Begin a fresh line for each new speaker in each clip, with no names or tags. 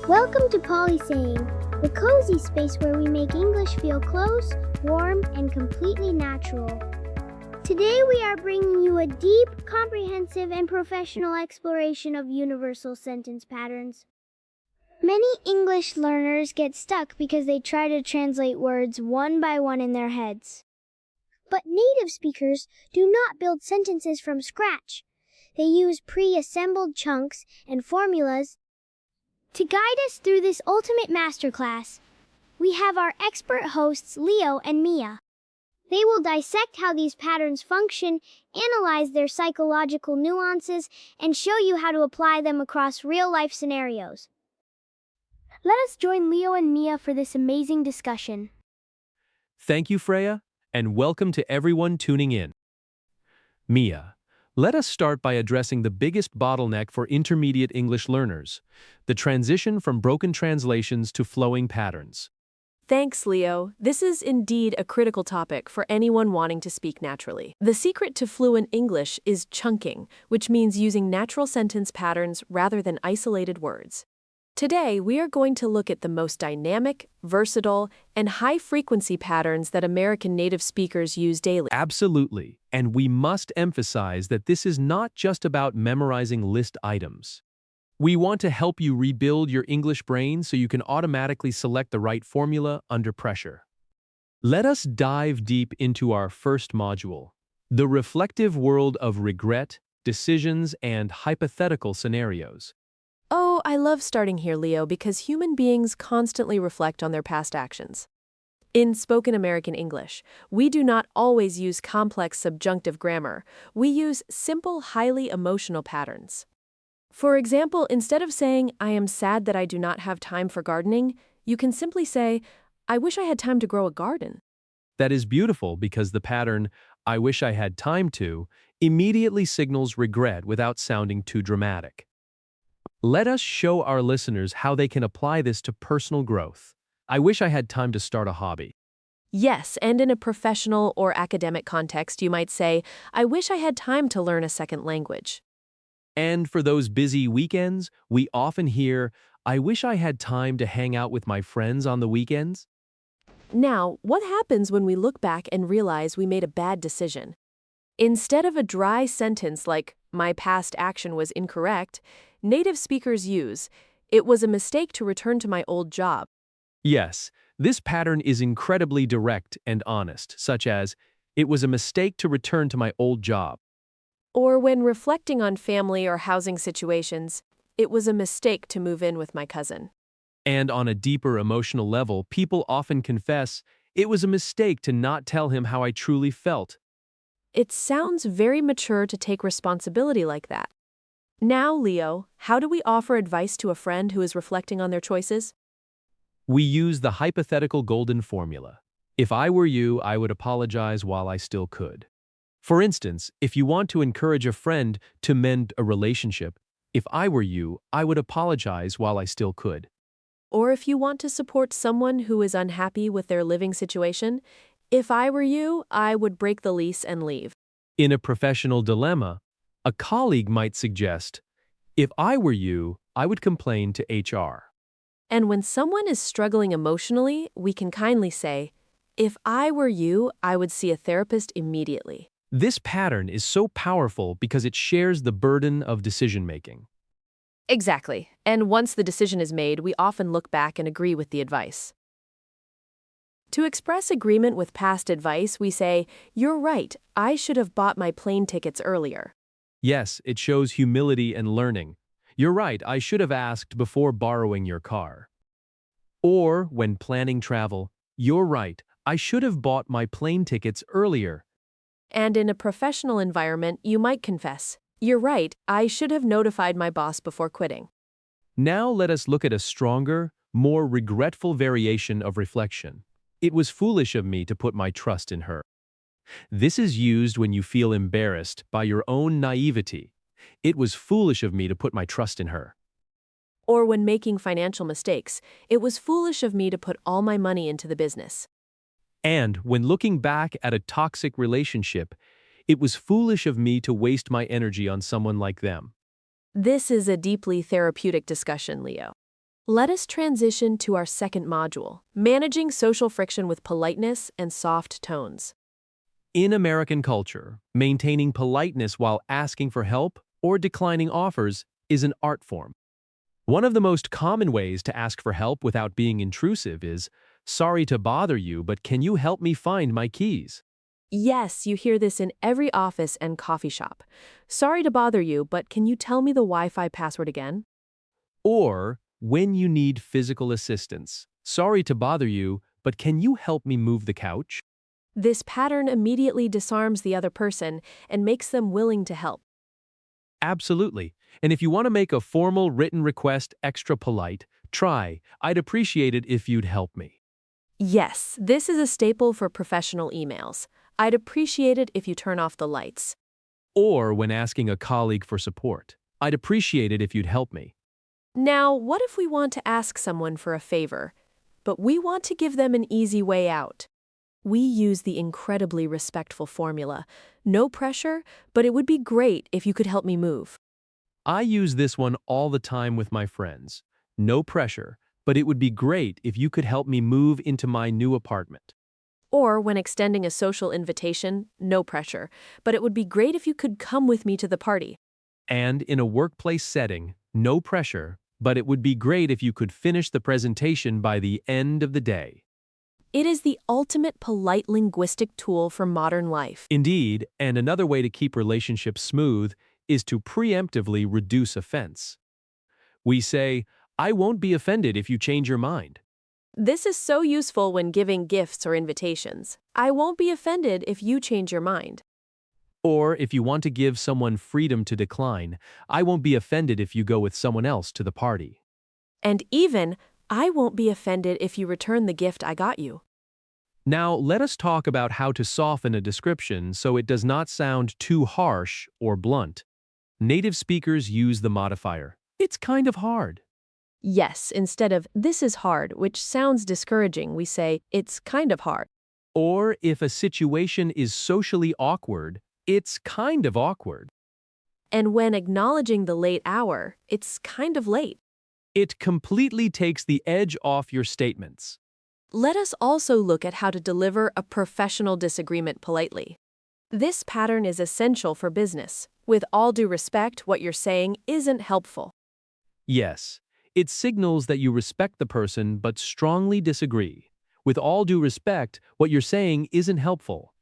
Welcome to Polysaying, the cozy space where we make English feel close, warm, and completely natural. Today we are bringing you a deep, comprehensive, and professional exploration of universal sentence patterns. Many English learners get stuck because they try to translate words one by one in their heads. But native speakers do not build sentences from scratch. They use pre-assembled chunks and formulas. To guide us through this ultimate masterclass, we have our expert hosts Leo and Mia. They will dissect how these patterns function, analyze their psychological nuances, and show you how to apply them across real-life scenarios. Let us join Leo and Mia for this amazing discussion.
Thank you, Freya, and welcome to everyone tuning in. Mia, let us start by addressing the biggest bottleneck for intermediate English learners, the transition from broken translations to flowing patterns.
Thanks, Leo. This is indeed a critical topic for anyone wanting to speak naturally. The secret to fluent English is chunking, which means using natural sentence patterns rather than isolated words. Today, we are going to look at the most dynamic, versatile, and high-frequency patterns that American native speakers use daily.
Absolutely, and we must emphasize that this is not just about memorizing list items. We want to help you rebuild your English brain so you can automatically select the right formula under pressure. Let us dive deep into our first module, the reflective world of regret, decisions, and hypothetical scenarios.
Oh, I love starting here, Leo, because human beings constantly reflect on their past actions. In spoken American English, we do not always use complex subjunctive grammar. We use simple, highly emotional patterns. For example, instead of saying, "I am sad that I do not have time for gardening," you can simply say, "I wish I had time to grow a garden."
That is beautiful because the pattern, "I wish I had time to," immediately signals regret without sounding too dramatic. Let us show our listeners how they can apply this to personal growth. I wish I had time to start a hobby.
Yes, and in a professional or academic context, you might say, "I wish I had time to learn a second language."
And for those busy weekends, we often hear, "I wish I had time to hang out with my friends on the weekends."
Now, what happens when we look back and realize we made a bad decision? Instead of a dry sentence like, "My past action was incorrect," native speakers use, "It was a mistake to return to my old job."
Yes, this pattern is incredibly direct and honest, such as, "It was a mistake to return to my old job."
Or when reflecting on family or housing situations, "It was a mistake to move in with my cousin."
And on a deeper emotional level, people often confess, "It was a mistake to not tell him how I truly felt."
It sounds very mature to take responsibility like that. Now, Leo, how do we offer advice to a friend who is reflecting on their choices?
We use the hypothetical golden formula. If I were you, I would apologize while I still could. For instance, if you want to encourage a friend to mend a relationship, if I were you, I would apologize while I still could.
Or if you want to support someone who is unhappy with their living situation, if I were you, I would break the lease and leave.
In a professional dilemma, a colleague might suggest, "If I were you, I would complain to HR."
And when someone is struggling emotionally, we can kindly say, "If I were you, I would see a therapist immediately."
This pattern is so powerful because it shares the burden of decision-making.
Exactly. And once the decision is made, we often look back and agree with the advice. To express agreement with past advice, we say, "You're right, I should have bought my plane tickets earlier."
Yes, it shows humility and learning. "You're right, I should have asked before borrowing your car." Or, when planning travel, "You're right, I should have bought my plane tickets earlier."
And in a professional environment, you might confess, "You're right, I should have notified my boss before quitting."
Now let us look at a stronger, more regretful variation of reflection. "It was foolish of me to put my trust in her." This is used when you feel embarrassed by your own naivety. "It was foolish of me to put my trust in her."
Or when making financial mistakes, "It was foolish of me to put all my money into the business."
And when looking back at a toxic relationship, "It was foolish of me to waste my energy on someone like them."
This is a deeply therapeutic discussion, Leo. Let us transition to our second module, managing social friction with politeness and soft tones.
In American culture, maintaining politeness while asking for help or declining offers is an art form. One of the most common ways to ask for help without being intrusive is, "Sorry to bother you, but can you help me find my keys?"
Yes, you hear this in every office and coffee shop. Sorry to bother you, but can you tell me the Wi-Fi password again?
Or, when you need physical assistance, "Sorry to bother you, but can you help me move the couch?"
This pattern immediately disarms the other person and makes them willing to help.
Absolutely. And if you want to make a formal written request extra polite, try, "I'd appreciate it if you'd help me."
Yes, this is a staple for professional emails. I'd appreciate it if you turn off the lights.
Or when asking a colleague for support, "I'd appreciate it if you'd help me."
Now, what if we want to ask someone for a favor, but we want to give them an easy way out? We use the incredibly respectful formula, "No pressure, but it would be great if you could help me move."
I use this one all the time with my friends. "No pressure, but it would be great if you could help me move into my new apartment."
Or when extending a social invitation, "No pressure, but it would be great if you could come with me to the party."
And in a workplace setting, "No pressure, but it would be great if you could finish the presentation by the end of the day."
It is the ultimate polite linguistic tool for modern life.
Indeed, and another way to keep relationships smooth is to preemptively reduce offense. We say, "I won't be offended if you change your mind."
This is so useful when giving gifts or invitations. "I won't be offended if you change your mind."
Or if you want to give someone freedom to decline, "I won't be offended if you go with someone else to the party."
And even, "I won't be offended if you return the gift I got you."
Now, let us talk about how to soften a description so it does not sound too harsh or blunt. Native speakers use the modifier, "It's kind of hard."
Yes, instead of "this is hard," which sounds discouraging, we say "it's kind of hard."
Or if a situation is socially awkward, "It's kind of awkward."
And when acknowledging the late hour, "it's kind of late."
It completely takes the edge off your statements.
Let us also look at how to deliver a professional disagreement politely. This pattern is essential for business. With all due respect, what you're saying isn't helpful.
Yes, it signals that you respect the person but strongly disagree. With all due respect, what you're saying isn't helpful.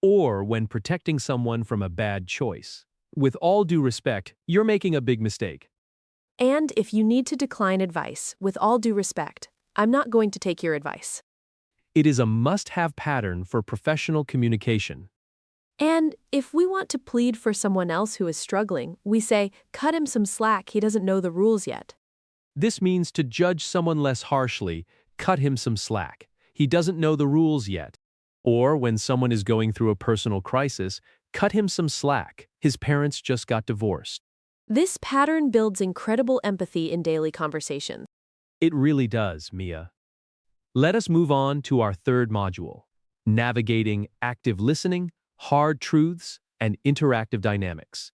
Or when protecting someone from a bad choice. With all due respect, you're making a big mistake.
And if you need to decline advice, with all due respect, "I'm not going to take your advice."
It is a must-have pattern for professional communication.
And if we want to plead for someone else who is struggling, we say, "Cut him some slack, he doesn't know the rules yet."
This means to judge someone less harshly, "Cut him some slack. He doesn't know the rules yet." Or when someone is going through a personal crisis, "Cut him some slack. His parents just got divorced."
This pattern builds incredible empathy in daily conversations.
It really does, Mia. Let us move on to our third module, navigating active listening, hard truths, and interactive dynamics.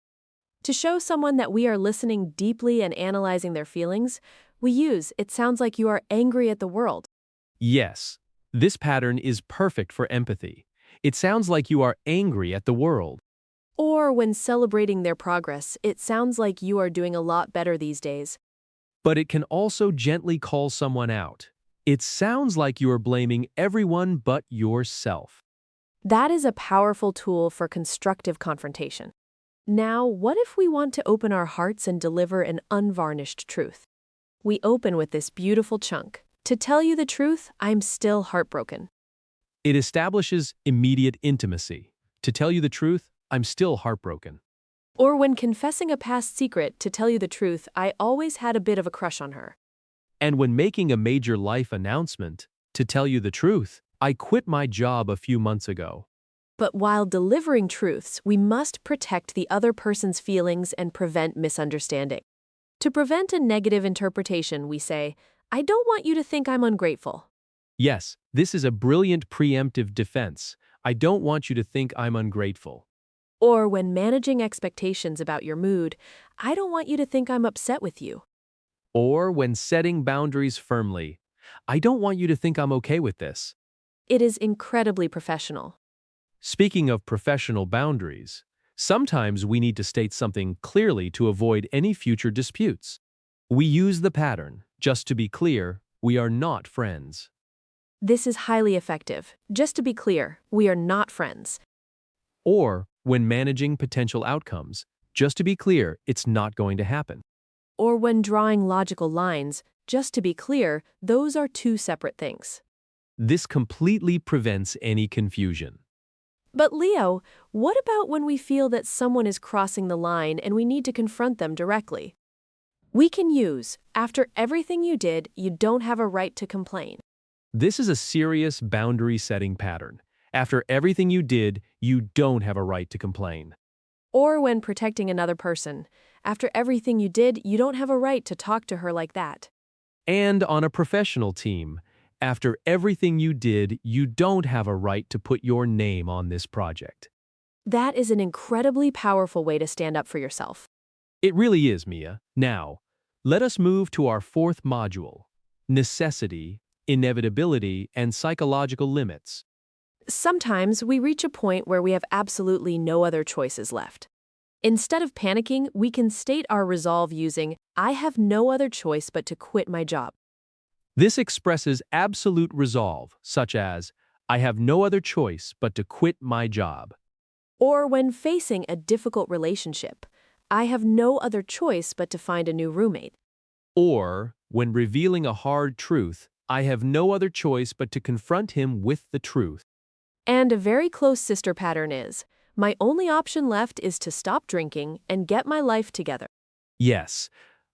To show someone that we are listening deeply and analyzing their feelings, we use, "It sounds like you are angry at the world."
Yes, this pattern is perfect for empathy. It sounds like you are angry at the world.
Or when celebrating their progress, "It sounds like you are doing a lot better these days."
But it can also gently call someone out. It sounds like you are blaming everyone but yourself.
That is a powerful tool for constructive confrontation. Now, what if we want to open our hearts and deliver an unvarnished truth? We open with this beautiful chunk. "To tell you the truth, I'm still heartbroken."
It establishes immediate intimacy. "To tell you the truth, I'm still heartbroken."
Or when confessing a past secret, "To tell you the truth, I always had a bit of a crush on her."
And when making a major life announcement, "To tell you the truth, I quit my job a few months ago."
But while delivering truths, we must protect the other person's feelings and prevent misunderstanding. To prevent a negative interpretation, we say, "I don't want you to think I'm ungrateful."
Yes, this is a brilliant preemptive defense. "I don't want you to think I'm ungrateful."
Or when managing expectations about your mood, "I don't want you to think I'm upset with you."
Or when setting boundaries firmly. I don't want you to think I'm okay with this.
It is incredibly professional.
Speaking of professional boundaries, sometimes we need to state something clearly to avoid any future disputes. We use the pattern, just to be clear, we are not friends.
This is highly effective. Just to be clear, we are not friends.
Or, when managing potential outcomes, just to be clear, it's not going to happen.
Or when drawing logical lines, just to be clear, those are two separate things.
This completely prevents any confusion.
But Leo, what about when we feel that someone is crossing the line and we need to confront them directly? We can use, after everything you did, you don't have a right to complain.
This is a serious boundary-setting pattern. After everything you did, you don't have a right to complain.
Or when protecting another person. After everything you did, you don't have a right to talk to her like that.
And on a professional team, after everything you did, you don't have a right to put your name on this project.
That is an incredibly powerful way to stand up for yourself.
It really is, Mia. Now, let us move to our fourth module, necessity, inevitability, and psychological limits.
Sometimes we reach a point where we have absolutely no other choices left. Instead of panicking, we can state our resolve using, I have no other choice but to quit my job.
This expresses absolute resolve, such as, I have no other choice but to quit my job.
Or when facing a difficult relationship, I have no other choice but to find a new roommate.
Or, when revealing a hard truth, I have no other choice but to confront him with the truth.
And a very close sister pattern is, my only option left is to stop drinking and get my life together.
Yes,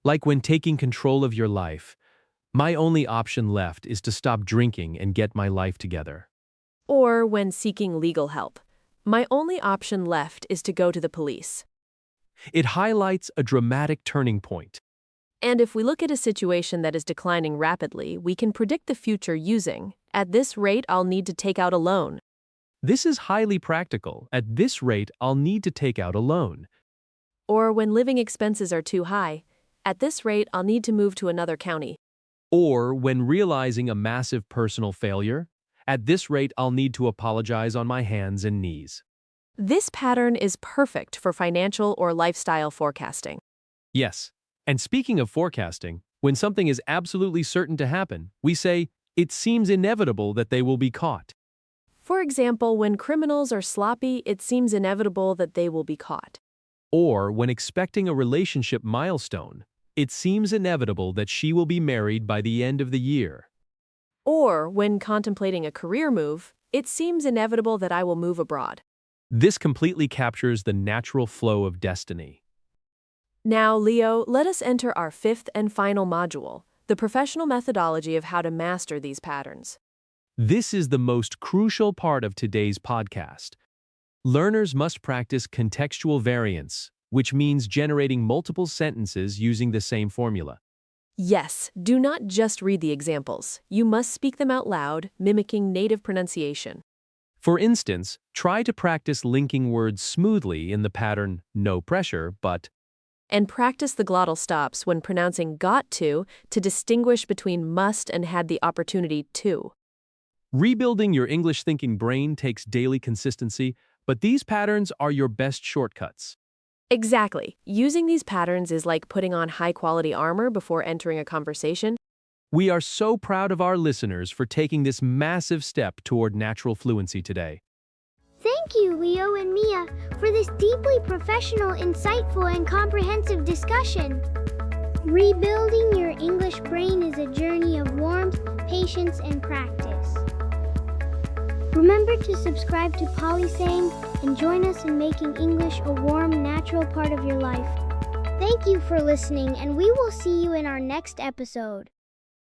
like when taking control of your life, my only option left is to stop drinking and get my life together.
Or when seeking legal help, my only option left is to go to the police.
It highlights a dramatic turning point.
And if we look at a situation that is declining rapidly, we can predict the future using, at this rate, I'll need to take out a loan.
This is highly practical. At this rate, I'll need to take out a loan.
Or when living expenses are too high, at this rate, I'll need to move to another county.
Or when realizing a massive personal failure, at this rate, I'll need to apologize on my hands and knees.
This pattern is perfect for financial or lifestyle forecasting.
Yes, and speaking of forecasting, when something is absolutely certain to happen, we say, it seems inevitable that they will be caught.
For example, when criminals are sloppy, it seems inevitable that they will be caught.
Or when expecting a relationship milestone, it seems inevitable that she will be married by the end of the year.
Or when contemplating a career move, it seems inevitable that I will move abroad.
This completely captures the natural flow of destiny.
Now, Leo, let us enter our fifth and final module, the professional methodology of how to master these patterns.
This is the most crucial part of today's podcast. Learners must practice contextual variance, which means generating multiple sentences using the same formula.
Yes, do not just read the examples. You must speak them out loud, mimicking native pronunciation.
For instance, try to practice linking words smoothly in the pattern no pressure, but,
and practice the glottal stops when pronouncing got to distinguish between must and had the opportunity to.
Rebuilding your English-thinking brain takes daily consistency, but these patterns are your best shortcuts.
Exactly. Using these patterns is like putting on high-quality armor before entering a conversation.
We are so proud of our listeners for taking this massive step toward natural fluency today.
Thank you, Leo and Mia, for this deeply professional, insightful, and comprehensive discussion. Rebuilding your English brain is a journey of warmth, patience, and practice. Remember to subscribe to Polysang and join us in making English a warm, natural part of your life. Thank you for listening, and we will see you in our next episode.